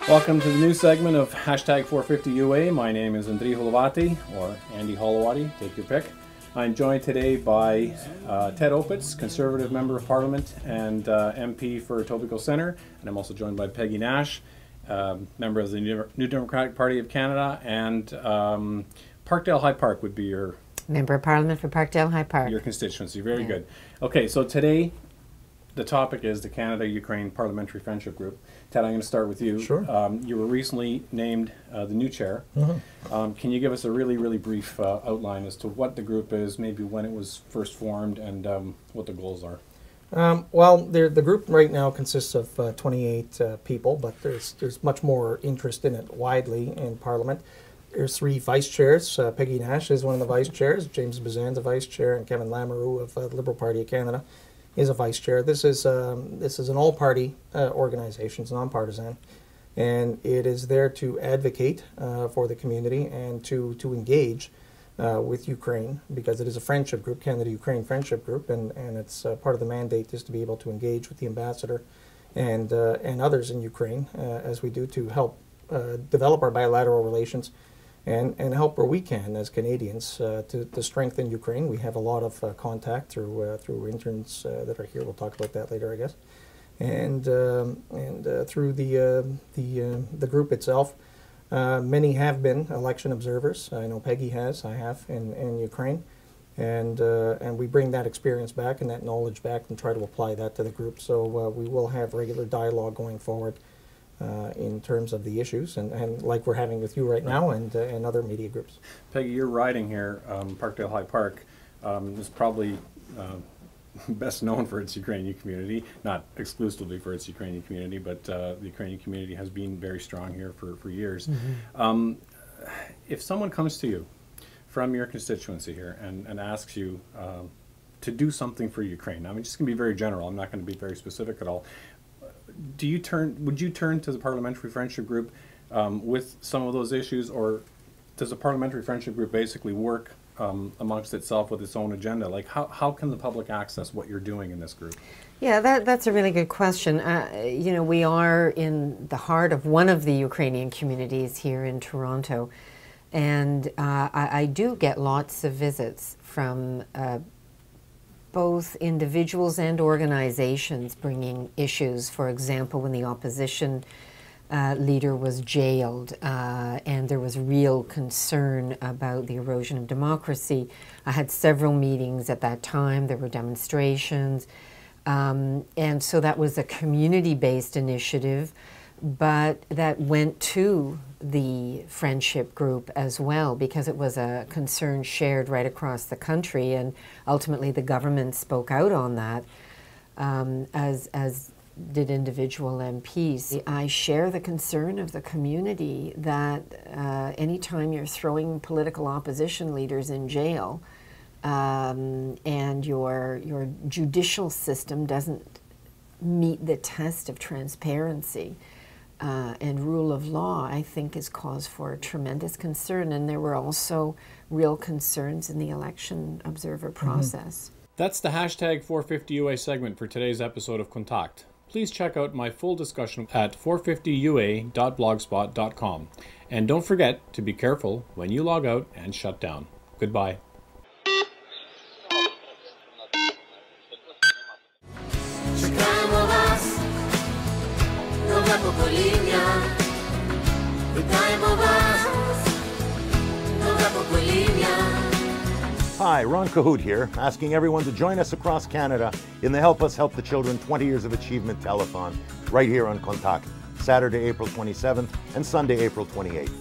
Welcome to the new segment of hashtag 450UA. My name is Jurij Klufas, or Andy Holowati, take your pick. I'm joined today by Ted Opitz, Conservative Member of Parliament and MP for Etobicoke Centre, and I'm also joined by Peggy Nash, member of the New Democratic Party of Canada, and Parkdale High Park would be your... Member of Parliament for Parkdale High Park. Your constituency, very good. Okay, so today the topic is the Canada-Ukraine Parliamentary Friendship Group. Ted, I'm going to start with you. Sure. You were recently named the new chair. Can you give us a really brief outline as to what the group is, maybe when it was first formed, and what the goals are? Well, the group right now consists of 28 people, but there's much more interest in it widely in Parliament. There's 3 vice chairs. Peggy Nash is one of the vice chairs. James Bazan's a vice chair, and Kevin Lamoureux of the Liberal Party of Canada is a vice chair. This is an all-party organization. It's non-partisan, and it is there to advocate for the community and to engage with Ukraine, because it is a friendship group, Canada-Ukraine Friendship Group, and it's part of the mandate is to be able to engage with the ambassador and others in Ukraine as we do to help develop our bilateral relations and help where we can as Canadians to strengthen Ukraine. We have a lot of contact through interns that are here. We'll talk about that later, I guess, and through the group itself. Many have been election observers. I know Peggy has. I have in Ukraine, and we bring that experience back and that knowledge back and try to apply that to the group. So we will have regular dialogue going forward in terms of the issues, and like we're having with you right now, and other media groups. Peggy, your riding here, Parkdale High Park, is probably best known for its Ukrainian community, not exclusively for its Ukrainian community, but the Ukrainian community has been very strong here for years. If someone comes to you from your constituency here and asks you to do something for Ukraine, I mean, just going to be very general, I'm not going to be very specific at all, would you turn to the Parliamentary Friendship Group with some of those issues, or does the Parliamentary Friendship Group basically work amongst itself with its own agenda? Like, how can the public access what you're doing in this group? Yeah, that's a really good question. You know, we are in the heart of one of the Ukrainian communities here in Toronto, and I do get lots of visits from both individuals and organizations bringing issues. For example, when the opposition leader was jailed and there was real concern about the erosion of democracy, I had several meetings at that time. There were demonstrations, and so that was a community-based initiative, but that went to the friendship group as well, because it was a concern shared right across the country, and ultimately the government spoke out on that, as did individual MPs. I share the concern of the community that anytime you're throwing political opposition leaders in jail and your judicial system doesn't meet the test of transparency and rule of law, I think is cause for tremendous concern. And there were also real concerns in the election observer process. That's the hashtag 450UA segment for today's episode of KONTAKT. Please check out my full discussion at 450ua.blogspot.com. And don't forget to be careful when you log out and shut down. Goodbye. Hi, Ron Cahoot here, asking everyone to join us across Canada in the Help Us Help the Children 20 Years of Achievement telethon right here on KONTAKT, Saturday, April 27th and Sunday, April 28th.